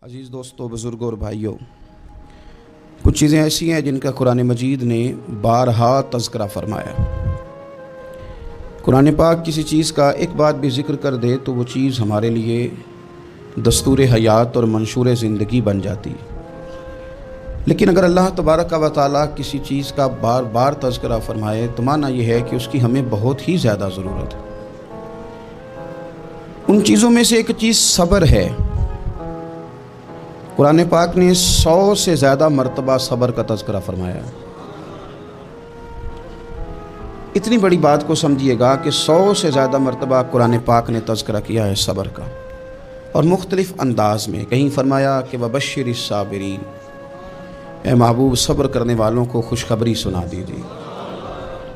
عزیز دوستو، بزرگوں اور بھائیوں، کچھ چیزیں ایسی ہیں جن کا قرآن مجید نے بارہا تذکرہ فرمایا۔ قرآن پاک کسی چیز کا ایک بات بھی ذکر کر دے تو وہ چیز ہمارے لیے دستور حیات اور منشور زندگی بن جاتی۔ لیکن اگر اللہ تبارک و تعالیٰ کسی چیز کا بار بار تذکرہ فرمائے تو معنی یہ ہے کہ اس کی ہمیں بہت ہی زیادہ ضرورت ہے۔ ان چیزوں میں سے ایک چیز صبر ہے۔ قرآن پاک نے 100 سے زیادہ مرتبہ صبر کا تذکرہ فرمایا۔ اتنی بڑی بات کو سمجھیے گا کہ 100 سے زیادہ مرتبہ قرآن پاک نے تذکرہ کیا ہے صبر کا، اور مختلف انداز میں۔ کہیں فرمایا کہ وبشر الصابرین، اے محبوب صبر کرنے والوں کو خوشخبری سنا دیجیے۔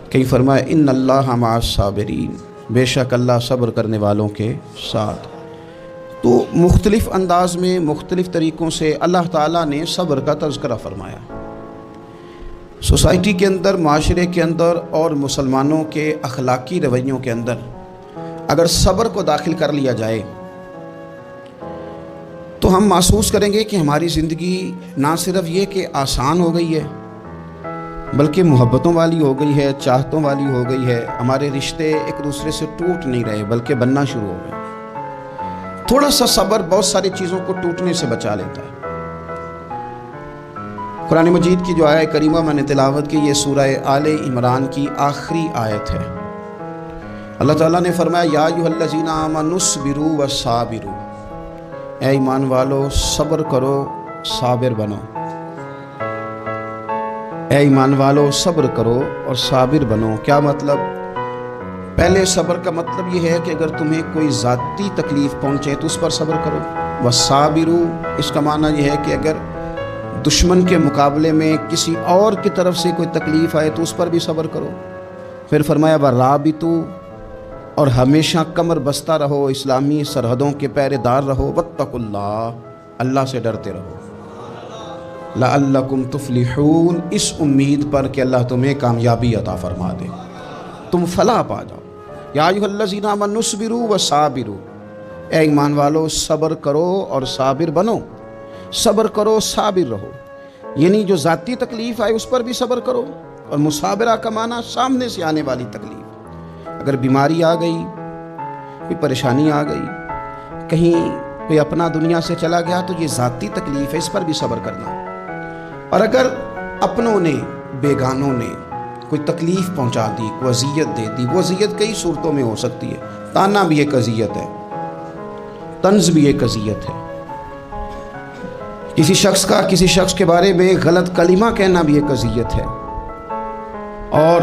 کہیں فرمایا ان اللہ مع الصابرین، بے شک اللہ صبر کرنے والوں کے ساتھ۔ تو مختلف انداز میں، مختلف طریقوں سے اللہ تعالیٰ نے صبر کا تذکرہ فرمایا۔ سوسائٹی کے اندر، معاشرے کے اندر اور مسلمانوں کے اخلاقی رویوں کے اندر اگر صبر کو داخل کر لیا جائے تو ہم محسوس کریں گے کہ ہماری زندگی نہ صرف یہ کہ آسان ہو گئی ہے بلکہ محبتوں والی ہو گئی ہے، چاہتوں والی ہو گئی ہے۔ ہمارے رشتے ایک دوسرے سے ٹوٹ نہیں رہے بلکہ بننا شروع ہو گئے۔ تھوڑا سا صبر بہت ساری چیزوں کو ٹوٹنے سے بچا لیتا ہے۔ قرآن مجید کی جو آیت کریمہ میں نے تلاوت کی، یہ سورہ آل عمران کی آخری آیت ہے۔ اللہ تعالیٰ نے فرمایا یا ایھا الذین آمنوا اصبروا وصابروا، اے ایمان والو صبر کرو، صابر بنو۔ اے ایمان والو صبر کرو اور صابر بنو۔ کیا مطلب؟ پہلے صبر کا مطلب یہ ہے کہ اگر تمہیں کوئی ذاتی تکلیف پہنچے تو اس پر صبر کرو۔ وصابروا، اس کا معنی یہ ہے کہ اگر دشمن کے مقابلے میں کسی اور کی طرف سے کوئی تکلیف آئے تو اس پر بھی صبر کرو۔ پھر فرمایا ورابطوا، اور ہمیشہ کمر بستہ رہو، اسلامی سرحدوں کے پہرے دار رہو۔ واتقوا اللہ، اللہ سے ڈرتے رہو۔ لعلکم تفلحون، اس امید پر کہ اللہ تمہیں کامیابی عطا فرما دے، تم فلاح پا جاؤ۔ یا ایھا الذین آمنوا اصبروا وصابروا، اے ایمان والو صبر کرو اور صابر بنو۔ صبر کرو، صابر رہو، یعنی جو ذاتی تکلیف آئے اس پر بھی صبر کرو۔ اور مصابرہ کا معنی سامنے سے آنے والی تکلیف، اگر بیماری آ گئی، کوئی پریشانی آ گئی، کہیں کوئی اپنا دنیا سے چلا گیا تو یہ ذاتی تکلیف ہے، اس پر بھی صبر کرنا۔ اور اگر اپنوں نے، بیگانوں نے کوئی تکلیف پہنچا دی، کوئی اذیت دے دی، وہ اذیت کئی صورتوں میں ہو سکتی ہے۔ تانا بھی ایک اذیت ہے، طنز بھی ایک اذیت ہے، کسی شخص کے بارے میں غلط کلمہ کہنا بھی ایک اذیت ہے، اور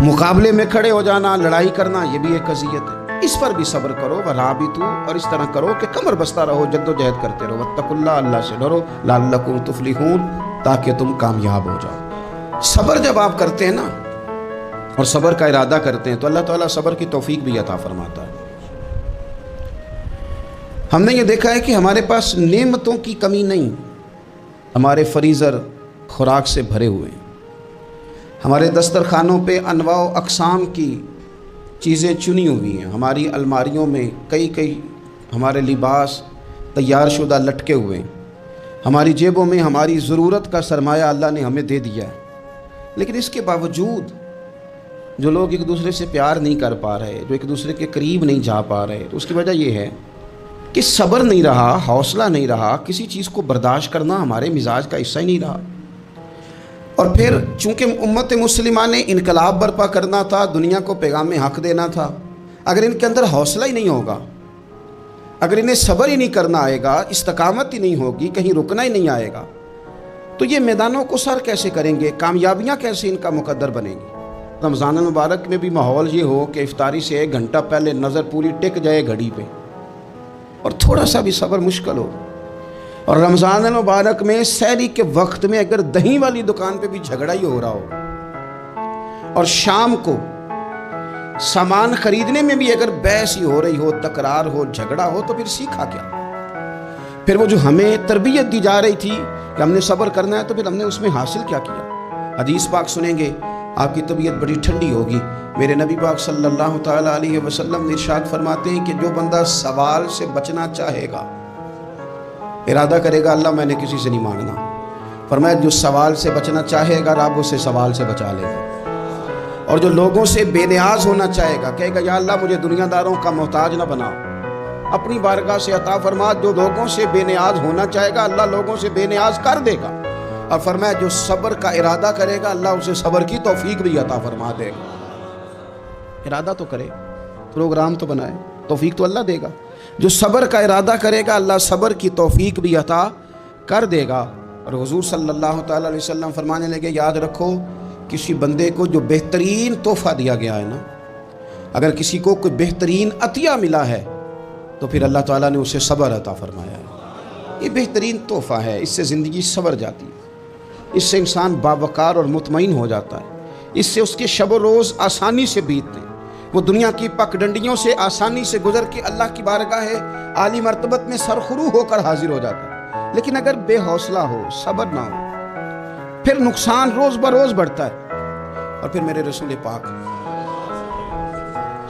مقابلے میں کھڑے ہو جانا، لڑائی کرنا، یہ بھی ایک اذیت ہے۔ اس پر بھی صبر کرو۔ ورابطوا، اور اس طرح کرو کہ کمر بستہ رہو، جد و جہد کرتے رہو۔ واتقوا اللہ، اللہ سے ڈرو۔ لعلکم تفلحون، تاکہ تم کامیاب ہو جاؤ۔ صبر جب آپ کرتے ہیں نا، اور صبر کا ارادہ کرتے ہیں تو اللہ تعالیٰ صبر کی توفیق بھی عطا فرماتا ہے۔ ہم نے یہ دیکھا ہے کہ ہمارے پاس نعمتوں کی کمی نہیں، ہمارے فریزر خوراک سے بھرے ہوئے ہیں، ہمارے دسترخوانوں پہ انواع و اقسام کی چیزیں چنی ہوئی ہیں، ہماری الماریوں میں کئی ہمارے لباس تیار شدہ لٹکے ہوئے ہیں، ہماری جیبوں میں ہماری ضرورت کا سرمایہ اللہ نے ہمیں دے دیا ہے۔ لیکن اس کے باوجود جو لوگ ایک دوسرے سے پیار نہیں کر پا رہے، جو ایک دوسرے کے قریب نہیں جا پا رہے، تو اس کی وجہ یہ ہے کہ صبر نہیں رہا، حوصلہ نہیں رہا، کسی چیز کو برداشت کرنا ہمارے مزاج کا حصہ ہی نہیں رہا۔ اور پھر چونکہ امت مسلمہ نے انقلاب برپا کرنا تھا، دنیا کو پیغام حق دینا تھا، اگر ان کے اندر حوصلہ ہی نہیں ہوگا، اگر انہیں صبر ہی نہیں کرنا آئے گا، استقامت ہی نہیں ہوگی، کہیں رکنا ہی نہیں آئے گا، تو یہ میدانوں کو سر کیسے کریں گے؟ کامیابیاں کیسے ان کا مقدر بنیں گی؟ رمضان المبارک میں بھی ماحول یہ ہو کہ افطاری سے 1 گھنٹہ پہلے نظر پوری ٹک جائے گھڑی پہ، اور تھوڑا سا بھی صبر مشکل ہو۔ اور رمضان المبارک میں سحری کے وقت میں اگر دہی والی دکان پہ بھی جھگڑا ہی ہو رہا ہو، اور شام کو سامان خریدنے میں بھی اگر بحث ہی ہو رہی ہو، تکرار ہو، جھگڑا ہو، تو پھر سیکھا کیا؟ پھر وہ جو ہمیں تربیت دی جا رہی تھی کہ ہم نے صبر کرنا ہے، تو پھر ہم نے اس میں حاصل کیا کیا؟ حدیث پاک سنیں گے، آپ کی طبیعت بڑی ٹھنڈی ہوگی۔ میرے نبی پاک صلی اللہ تعالیٰ علیہ وسلم نے ارشاد فرماتے ہیں کہ جو بندہ سوال سے بچنا چاہے گا، ارادہ کرے گا اللہ میں نے کسی سے نہیں مانگنا. فرمایا جو سوال سے بچنا چاہے گا رب اسے سوال سے بچا لے گا. اور جو لوگوں سے بے نیاز ہونا چاہے گا کہے گا یا اللہ مجھے دنیا داروں کا محتاج نہ بنا، اپنی بارگاہ سے عطا فرما. جو لوگوں سے بے نیاز ہونا چاہے گا اللہ لوگوں سے بے نیاز کر دے گا. اور فرمایا جو صبر کا ارادہ کرے گا اللہ اسے صبر کی توفیق بھی عطا فرما دے گا. ارادہ تو کرے، پروگرام تو بنائے، توفیق تو اللہ دے گا. جو صبر کا ارادہ کرے گا اللہ صبر کی توفیق بھی عطا کر دے گا. اور حضور صلی اللہ تعالی علیہ وسلم فرمانے لگے یاد رکھو کسی بندے کو جو بہترین تحفہ دیا گیا ہے نا، اگر کسی کو کوئی بہترین عطیہ ملا ہے تو پھر اللہ تعالیٰ نے اسے صبر عطا فرمایا ہے. یہ بہترین تحفہ ہے، اس سے زندگی سنور جاتی ہے، اس سے انسان باوقار اور مطمئن ہو جاتا ہے، اس سے اس کے شب و روز آسانی سے بیتتے ہیں. وہ دنیا کی پک ڈنڈیوں سے آسانی سے گزر کے اللہ کی بارگاہ عالی مرتبت میں سرخرو ہو کر حاضر ہو جاتا ہے. لیکن اگر بے حوصلہ ہو، صبر نہ ہو، پھر نقصان روز بروز بڑھتا ہے. اور پھر میرے رسول پاک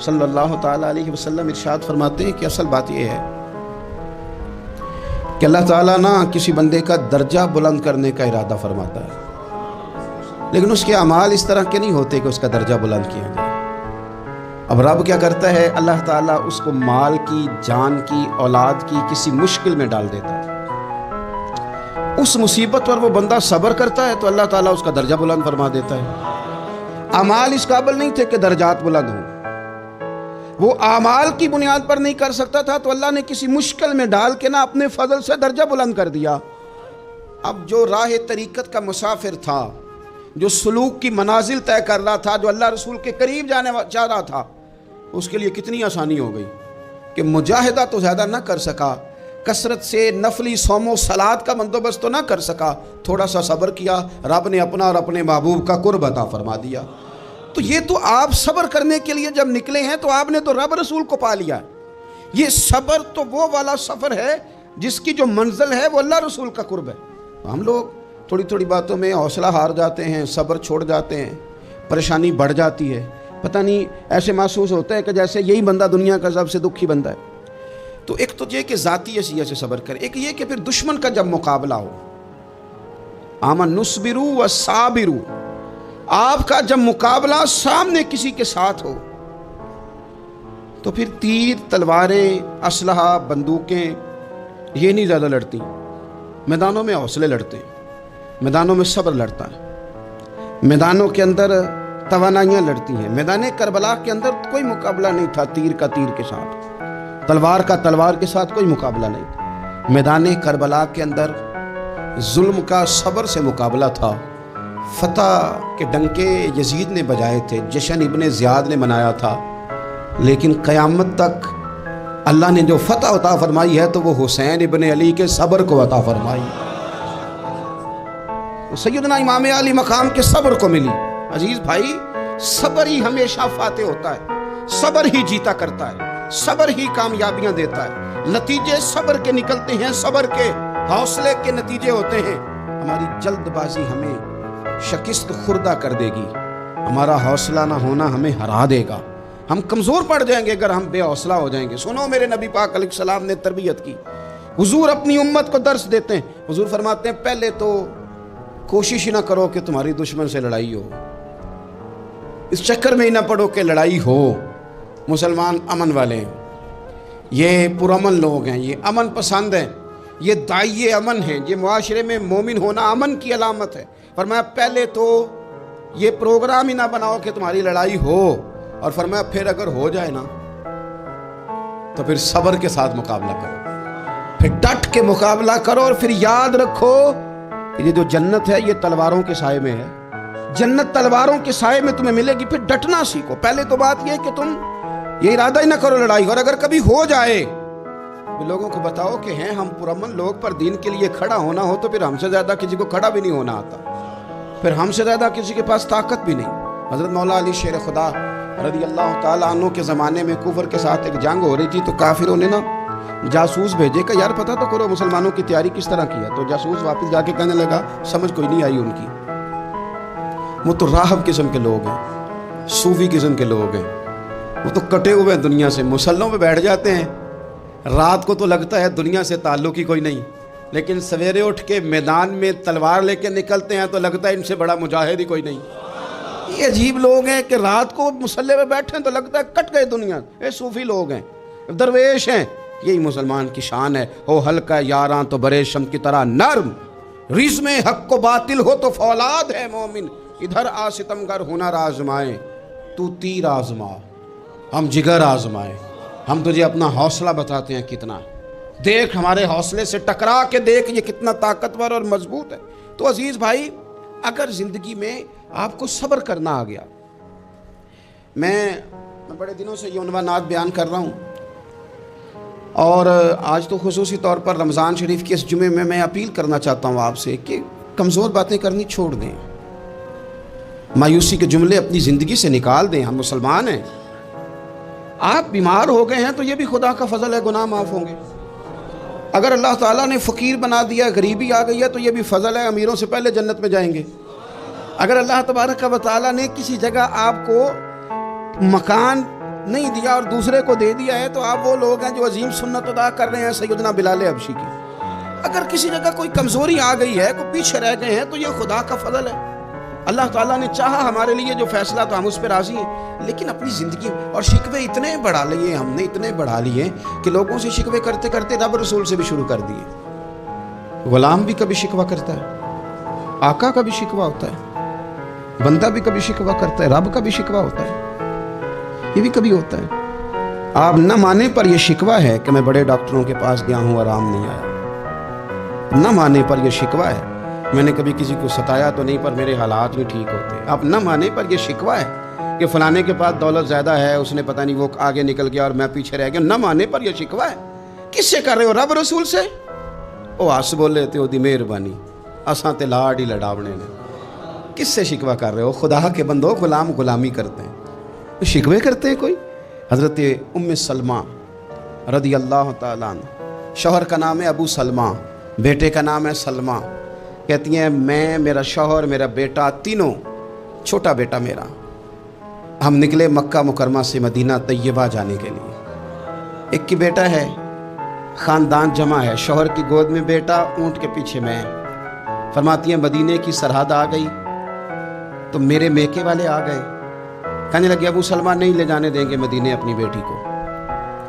صلی اللہ تعالیٰ علیہ وسلم ارشاد فرماتے ہیں کہ اصل بات یہ ہے کہ اللہ تعالیٰ نہ کسی بندے کا درجہ بلند کرنے کا ارادہ فرماتا ہے، لیکن اس کے اعمال اس طرح کے نہیں ہوتے کہ اس کا درجہ بلند کیا جائے. اب رب کیا کرتا ہے، اللہ تعالیٰ اس کو مال کی، جان کی، اولاد کی کسی مشکل میں ڈال دیتا ہے. اس مصیبت پر وہ بندہ صبر کرتا ہے تو اللہ تعالیٰ اس کا درجہ بلند فرما دیتا ہے. اعمال اس قابل نہیں تھے کہ درجات بلند ہوں، وہ اعمال کی بنیاد پر نہیں کر سکتا تھا تو اللہ نے کسی مشکل میں ڈال کے نہ اپنے فضل سے درجہ بلند کر دیا. اب جو راہ طریقت کا مسافر تھا، جو سلوک کی منازل طے کر رہا تھا، جو اللہ رسول کے قریب جانے چاہ رہا تھا، اس کے لیے کتنی آسانی ہو گئی کہ مجاہدہ تو زیادہ نہ کر سکا، کثرت سے نفلی صوم و صلات کا بندوبست تو نہ کر سکا، تھوڑا سا صبر کیا، رب نے اپنا اور اپنے محبوب کا قرب عطا فرما دیا. تو یہ تو آپ صبر کرنے کے لیے جب نکلے ہیں تو آپ نے تو رب رسول کو پا لیا. یہ صبر تو وہ والا سفر ہے جس کی جو منزل ہے وہ اللہ رسول کا قرب ہے. ہم لوگ تھوڑی تھوڑی باتوں میں حوصلہ ہار جاتے ہیں، صبر چھوڑ جاتے ہیں، پریشانی بڑھ جاتی ہے، پتہ نہیں ایسے محسوس ہوتا ہے کہ جیسے یہی بندہ دنیا کا سب سے دکھی بندہ ہے. تو ایک تو یہ کہ ذاتی حیثیت سے صبر کرے، ایک یہ کہ پھر دشمن کا جب مقابلہ ہو، آمن نصبرو و صابرو، آپ کا جب مقابلہ سامنے کسی کے ساتھ ہو تو پھر تیر، تلواریں، اسلحہ، بندوقیں یہ نہیں زیادہ لڑتی. میدانوں میں حوصلے لڑتے ہیں، میدانوں میں صبر لڑتا ہے، میدانوں کے اندر توانائیاں لڑتی ہیں. میدان کربلا کے اندر کوئی مقابلہ نہیں تھا تیر کا تیر کے ساتھ، تلوار کا تلوار کے ساتھ کوئی مقابلہ نہیں تھا. میدان کربلا کے اندر ظلم کا صبر سے مقابلہ تھا. فتح کے ڈنکے یزید نے بجائے تھے، جشن ابن زیاد نے منایا تھا، لیکن قیامت تک اللہ نے جو فتح عطا فرمائی ہے تو وہ حسین ابن علی کے صبر کو عطا فرمائی، سیدنا امام علی مقام کے صبر کو ملی. عزیز بھائی، صبر ہی ہمیشہ فاتح ہوتا ہے، صبر ہی جیتا کرتا ہے، صبر ہی کامیابیاں دیتا ہے. نتیجے صبر کے نکلتے ہیں، صبر کے، حوصلے کے نتیجے ہوتے ہیں. ہماری جلد بازی ہمیں شکست خوردہ کر دے گی، ہمارا حوصلہ نہ ہونا ہمیں ہرا دے گا. ہم کمزور پڑ جائیں گے اگر ہم بے حوصلہ ہو جائیں گے. سنو، میرے نبی پاک علیہ السلام نے تربیت کی. حضور اپنی امت کو درس دیتے ہیں. حضور فرماتے ہیں پہلے تو کوشش ہی نہ کرو کہ تمہاری دشمن سے لڑائی ہو، اس چکر میں ہی نہ پڑو کہ لڑائی ہو. مسلمان امن والے ہیں، یہ پرامن لوگ ہیں، یہ امن پسند ہیں، یہ داعی امن ہیں، یہ معاشرے میں مومن ہونا امن کی علامت ہے. فرمایا پہلے تو یہ پروگرام ہی نہ بناؤ کہ تمہاری لڑائی ہو، اور فرمایا پھر اگر ہو جائے نا تو پھر صبر کے ساتھ مقابلہ کرو، پھر ڈٹ کے مقابلہ کرو. اور پھر یاد رکھو یہ جو جنت ہے یہ تلواروں کے سائے میں ہے، جنت تلواروں کے سائے میں تمہیں ملے گی. پھر ڈٹنا سیکھو. پہلے تو بات یہ کہ تم یہ ارادہ ہی نہ کرو لڑائی، اور اگر کبھی ہو جائے لوگوں کو بتاؤ کہ ہیں ہم پرامن لوگ، پر دین کے لیے کھڑا ہونا ہو تو پھر ہم سے زیادہ کسی کو کھڑا بھی نہیں ہونا آتا، پھر ہم سے زیادہ کسی کے پاس طاقت بھی نہیں. حضرت مولا علی شیر خدا رضی اللہ تعالیٰ عنہ کے زمانے میں کفر کے ساتھ ایک جنگ ہو رہی تھی، تو کافروں نے نا جاسوس بھیجے کہ یار پتہ تو کرو مسلمانوں کی تیاری کس طرح کی ہے. تو جاسوس واپس جا کے کہنے لگا سمجھ کوئی نہیں آئی ان کی، وہ تو راہب قسم کے لوگ ہیں، صوفی قسم کے لوگ ہیں، وہ تو کٹے ہوئے دنیا سے، مسلوں پہ بیٹھ جاتے ہیں، رات کو تو لگتا ہے دنیا سے تعلق ہی کوئی نہیں، لیکن سویرے اٹھ کے میدان میں تلوار لے کے نکلتے ہیں تو لگتا ہے ان سے بڑا مجاہد ہی کوئی نہیں. یہ عجیب لوگ ہیں کہ رات کو مصلے پہ بیٹھیں تو لگتا ہے کٹ گئے دنیا. یہ صوفی لوگ ہیں, درویش ہیں. یہی مسلمان کی شان ہے. ہو ہلکا یاراں تو برے شم کی طرح نرم, رزم حق کو باطل ہو تو فولاد ہے مومن. ادھر آ ستمگر ہنر آزمائے, تو تیر آزما ہم جگر آزمائے. ہم تجھے اپنا حوصلہ بتاتے ہیں کتنا, دیکھ ہمارے حوصلے سے ٹکرا کے دیکھ یہ کتنا طاقتور اور مضبوط ہے. تو عزیز بھائی, اگر زندگی میں آپ کو صبر کرنا آ گیا, میں بڑے دنوں سے یہ عنوانات بیان کر رہا ہوں, اور آج تو خصوصی طور پر رمضان شریف کے اس جمعے میں اپیل کرنا چاہتا ہوں آپ سے کہ کمزور باتیں کرنی چھوڑ دیں, مایوسی کے جملے اپنی زندگی سے نکال دیں. ہم مسلمان ہیں. آپ بیمار ہو گئے ہیں تو یہ بھی خدا کا فضل ہے, گناہ معاف ہوں گے. اگر اللہ تعالیٰ نے فقیر بنا دیا, غریبی آ گئی ہے تو یہ بھی فضل ہے, امیروں سے پہلے جنت میں جائیں گے. اگر اللہ تبارک و تعالیٰ نے کسی جگہ آپ کو مکان نہیں دیا اور دوسرے کو دے دیا ہے تو آپ وہ لوگ ہیں جو عظیم سنت ادا کر رہے ہیں سیدنا بلال حبشی کی. اگر کسی جگہ کوئی کمزوری آ گئی ہے, کوئی پیچھے رہ گئے ہیں تو یہ خدا کا فضل ہے. اللہ تعالیٰ نے چاہا ہمارے لیے جو فیصلہ تو ہم اس پہ راضی ہیں. لیکن اپنی زندگی اور شکوے اتنے بڑھا لیے, ہم نے اتنے بڑھا لیے کہ لوگوں سے شکوے کرتے کرتے رب رسول سے بھی شروع کر دیے. غلام بھی کبھی شکوہ کرتا ہے, آقا کا بھی شکوہ ہوتا ہے, بندہ بھی کبھی شکوہ کرتا ہے, رب کا بھی شکوہ ہوتا ہے, یہ بھی کبھی ہوتا ہے. آپ نہ مانے پر یہ شکوہ ہے کہ میں بڑے ڈاکٹروں کے پاس گیا ہوں, آرام نہیں آیا. نہ مانے پر یہ شکوہ ہے میں نے کبھی کسی کو ستایا تو نہیں پر میرے حالات نہیں ٹھیک ہوتے. آپ نہ مانے پر یہ شکوہ ہے کہ فلانے کے پاس دولت زیادہ ہے, اس نے پتہ نہیں وہ آگے نکل گیا اور میں پیچھے رہ گیا. نہ مانے پر یہ شکوہ ہے. کس سے کر رہے ہو؟ رب رسول سے. او آس بولے تے دی مہربانی اساں تے لاڈ ہی لڑاونے نے. کس سے شکوہ کر رہے ہو؟ خدا کے بندو, غلام غلامی کرتے ہیں, شکوے کرتے ہیں کوئی. حضرت ام سلمہ رضی اللہ تعالیٰ عنہ, شوہر کا نام ہے ابو سلمہ, بیٹے کا نام ہے سلمہ. کہتی ہیں میں, میرا شوہر, میرا بیٹا, تینوں, چھوٹا بیٹا میرا, ہم نکلے مکہ مکرمہ سے مدینہ طیبہ جانے کے لیے. ایک کی بیٹا ہے, خاندان جمع ہے, شوہر کی گود میں بیٹا, اونٹ کے پیچھے میں. فرماتی ہیں مدینے کی سرحد آ گئی تو میرے میکے والے آ گئے, کہنے لگے ابو سلمہ نہیں لے جانے دیں گے مدینے اپنی بیٹی کو.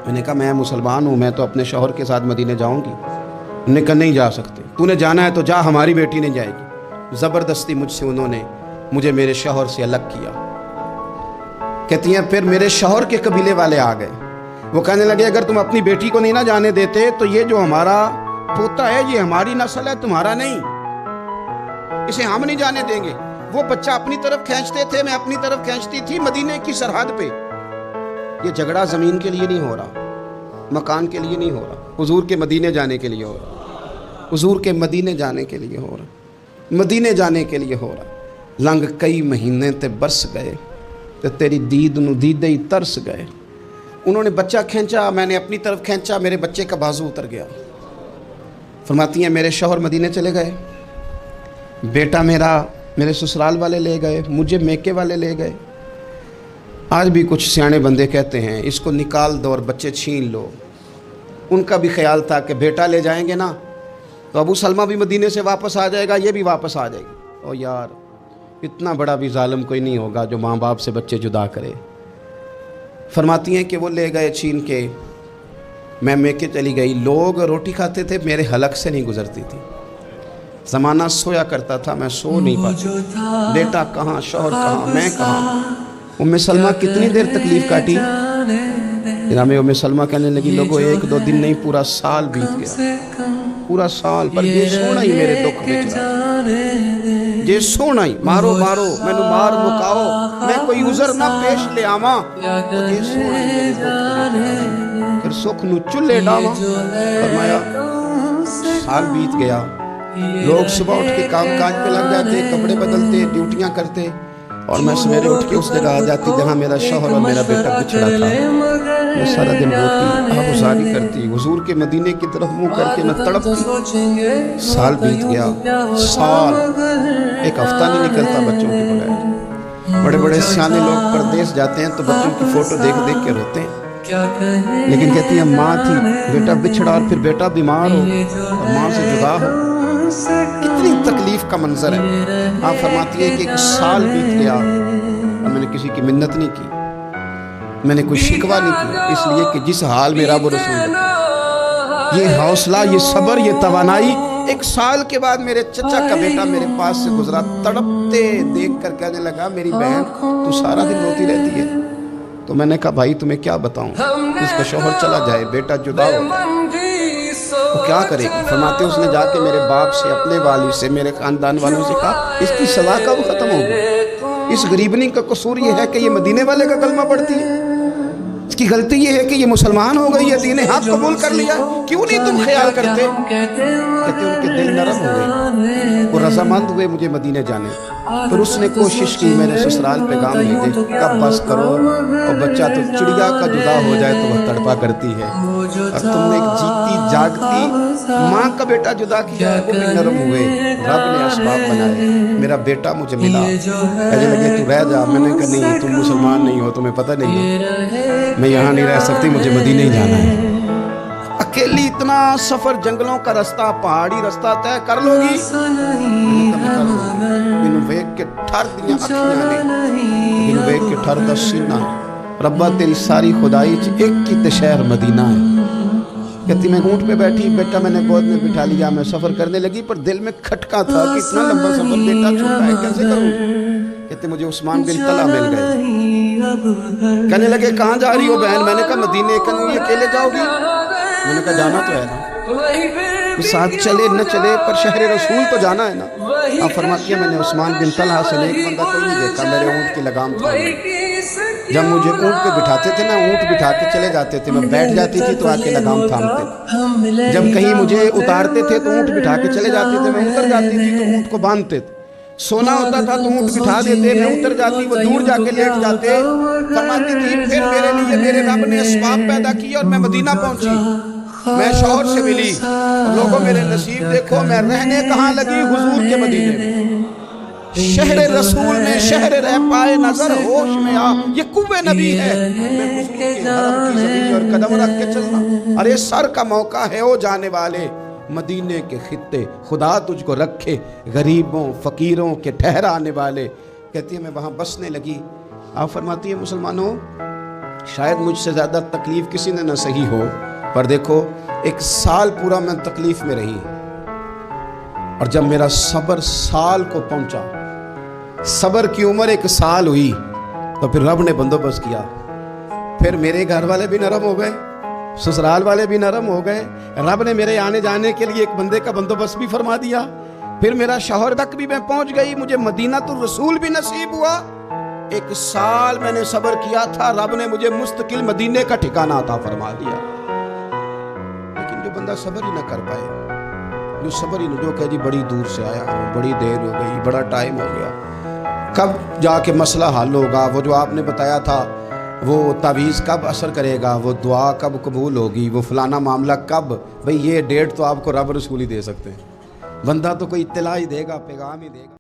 میں نے کہا میں مسلمان ہوں, میں تو اپنے شوہر کے ساتھ مدینے جاؤں گی. انہوں نے کہا نہیں جا سکتے, تو نے جانا ہے تو جا, ہماری بیٹی نہیں جائے گی. زبردستی مجھ سے انہوں نے مجھے میرے شوہر سے الگ کیا. کہتی ہیں پھر میرے شوہر کے قبیلے والے آ گئے, وہ کہنے لگے اگر تم اپنی بیٹی کو نہیں نہ جانے دیتے تو یہ جو ہمارا پوتا ہے یہ ہماری نسل ہے, تمہارا نہیں, اسے ہم نہیں جانے دیں گے. وہ بچہ اپنی طرف کھینچتے تھے, میں اپنی طرف کھینچتی تھی. مدینے کی سرحد پہ یہ جھگڑا زمین کے لیے نہیں ہو رہا, مکان کے لیے نہیں ہو رہا, حضور کے مدینے جانے کے لیے ہو رہا, حضور کے مدینے جانے کے لیے ہو رہا, مدینے جانے کے لیے ہو رہا. لنگ کئی مہینے تے برس گئے تے تیری دید نو دیدے ہی ترس گئے. انہوں نے بچہ کھینچا, میں نے اپنی طرف کھینچا, میرے بچے کا بازو اتر گیا. فرماتی ہیں میرے شوہر مدینے چلے گئے, بیٹا میرا میرے سسرال والے لے گئے, مجھے میکے والے لے گئے. آج بھی کچھ سیانے بندے کہتے ہیں اس کو نکال دو اور بچے چھین لو. ان کا بھی خیال تھا کہ بیٹا لے جائیں گے نا تو ابو سلمہ بھی مدینے سے واپس آ جائے گا, یہ بھی واپس آ جائے گی. او یار, اتنا بڑا بھی ظالم کوئی نہیں ہوگا جو ماں باپ سے بچے جدا کرے. فرماتی ہیں کہ وہ لے گئے چھین کے, میں میکے چلی گئی. لوگ روٹی کھاتے تھے, میرے حلق سے نہیں گزرتی تھی. زمانہ سویا کرتا تھا, میں سو نہیں پاتی. بیٹا کہاں, شوہر کہاں, میں کہاں. ام سلمہ کتنی دیر تکلیف کاٹی. جناب ام سلمہ کہنے لگی لوگوں ایک دو دن نہیں پورا سال بیت گیا, پورا سال, پر یہ سونا ہی میرے دکھ میں چلا. یہ سونا ہی, مارو مارو مینو مار مکاؤ, میں کوئی عذر نہ پیش لے آواں, تو یہ سونا ہی میرے دکھ میں چلا. پھر سکھ نو چلے ڈاواں. فرمایا سال بیت گیا, لوگ صبح اٹھ کے کام کاج پہ لگ جاتے, کپڑے بدلتے, ڈیوٹیاں کرتے, اور میں سویرے اٹھ کے اس جگہ آ جاتی جہاں میرا شوہر اور میرا بیٹا بچھڑا تھا. میں سارا دن روتی, آہوزاری کرتی, حضور کے مدینے کی طرف منہ کر کے میں تڑپتی. سال بیت گیا, سال, ایک ہفتہ نہیں نکلتا بچوں کے بغیر. بڑے بڑے سیانے لوگ پردیس جاتے ہیں تو بچوں کی فوٹو دیکھ دیکھ کے روتے ہیں. لیکن کہتی ہے ماں تھی، بیٹا بچھڑا اور پھر بیٹا بیمار ہو اور ماں سے جدا ہو، کتنی تکلیف کا منظر ہے۔ آپ فرماتی ہے کہ 1 سال بیت گیا اور میں نے کسی کی منت نہیں کی، میں نے کوئی شکوہ نہیں کیا، اس لیے کہ جس حال میں رب رسول رکھے۔ یہ حوصلہ، یہ صبر، یہ توانائی 1 سال کے بعد میرے چچا کا بیٹا میرے پاس سے گزرا، تڑپتے دیکھ کر کہنے لگا میری بہن تو سارا دن روتی رہتی ہے۔ تو میں نے کہا بھائی تمہیں کیا بتاؤں، اس کا شوہر چلا جائے، بیٹا جدا ہو جائے، وہ کیا کرے گی؟ فرماتے اس نے جا کے میرے باپ سے، اپنے والد سے، میرے خاندان والوں سے کہا اس کی سزا کب ختم ہوگی؟ اس غریبنی کا قصور یہ ہے کہ یہ مدینے والے کا کلمہ پڑھتی ہے، اس کی غلطی یہ ہے کہ یہ مسلمان ہو گئی ہے، دین حق قبول کر لیا، کیوں نہیں تم خیال کرتے؟ کہتے ان کے دل نرم ہو گئے، وہ رضامند ہوئے مجھے مدینے جانے۔ پھر اس نے کوشش کی میرے سسرال پیغام بھیجے، کب بس کرو، اور بچہ تو چڑیا کا جدا ہو جائے تو وہ تڑپا کرتی ہے، اور تم نے ایک جیتی جاگتی ماں کا بیٹا جدا کیا، وہ بھی نرم ہوئے، رب نے اسباب بنائے، میرا بیٹا مجھے ملا۔ کہنے لگے تو رہ جا، میں نے کہا نہیں تم مسلمان نہیں ہو، تمہیں پتہ نہیں ہے میں یہاں نہیں رہ سکتی، مجھے مدینے ہی جانا ہے۔ اکیلی اتنا سفر، جنگلوں کا رستہ، پہاڑی رستہ طے کر لو گی؟ مینوں ویکھ کے ٹھر دیاں اکھیاں نے، مینوں ویکھ کے ٹھر دا سینہ، ربا تیری ساری خدائی چ ایک ہی تے شہر مدینہ ہے۔ کہتی میں اونٹ پہ بیٹھی، بیٹا میں نے گود میں بٹھا لیا، میں سفر کرنے لگی، پر دل میں کھٹکا تھا کہ اتنا لمبا سفر بیٹا چھوٹا ہے کیسے کروں؟ کہتے مجھے عثمان بن طلحہ مل گئے، کہنے لگے کہاں جا رہی ہو بہن؟ میں نے کہا مدینے۔ کہنے لگے اکیلے جاؤ گی؟ میں نے کہا جانا تو ہے نا، ساتھ چلے نہ چلے پر شہر رسول تو جانا ہے نا۔ آپ فرماتی ہیں میں نے عثمان بن طلحہ سے ایک بندہ کوئی نہیں دیکھا، میرے اونٹ کی لگام تھا، جب مجھے اونٹ پہ بٹھاتے تھے نا، اونٹ بٹھا کے چلے جاتے تھے، میں بیٹھ جاتی تھی تو آ کے لگام تھامتے، جب کہیں مجھے اتارتے تھے تو اونٹ بٹھا کے چلے جاتے تھے، میں اتر جاتی تھی تو اونٹ کو باندھتے تھے، سونا ہوتا تھا تو اونٹ بٹھا دیتے، میں اتر جاتی، وہ دور جا کے لیٹ جاتے۔ فرماتی تھی پھر میرے لیے میرے رب نے اسباب پیدا کی اور میں مدینہ پہنچی، میں شوہر سے ملی، لوگوں میرے نصیب دیکھو، میں رہنے کہاں لگی؟ حضور کے مدینے میں، شہر رسول میں، شہر رہ پائے نظر ہوش میں آ، یہ کوہ نبی ہے، میں حضور کے حرم کی زمین اور قدم رکھ کے چلنا، ارے سر کا موقع ہے او جانے والے، مدینے کے خطے خدا تجھ کو رکھے، غریبوں فقیروں کے ٹھہرانے والے۔ کہتی ہے میں وہاں بسنے لگی۔ آپ فرماتی ہے مسلمانوں شاید مجھ سے زیادہ تکلیف کسی نے نہ سہی ہو، پر دیکھو 1 سال پورا میں تکلیف میں رہی، اور جب میرا صبر سال کو پہنچا، صبر کی عمر 1 سال ہوئی، تو پھر رب نے بندوبست کیا، پھر میرے گھر والے بھی نرم ہو گئے، سسرال والے بھی نرم ہو گئے، رب نے میرے آنے جانے کے لیے ایک بندے کا بندوبست بھی فرما دیا، پھر میرا شوہر تک بھی میں پہنچ گئی، مجھے مدینہ الرسول بھی نصیب ہوا۔ 1 سال میں نے صبر کیا تھا، رب نے مجھے مستقل مدینے کا ٹھکانہ عطا فرما دیا۔ لیکن جو بندہ صبر ہی نہ کر پائے، جو صبر ہی نہ، جو کہ جی بڑی دور سے آیا ہوں، بڑی دیر ہو گئی، بڑا ٹائم ہو گیا، کب جا کے مسئلہ حل ہوگا؟ وہ جو آپ نے بتایا تھا وہ تعویذ کب اثر کرے گا، وہ دعا کب قبول ہوگی، وہ فلانا معاملہ کب؟ بھئی یہ ڈیٹ تو آپ کو رب رسول ہی دے سکتے ہیں، بندہ تو کوئی اطلاع ہی دے گا، پیغام ہی دے گا۔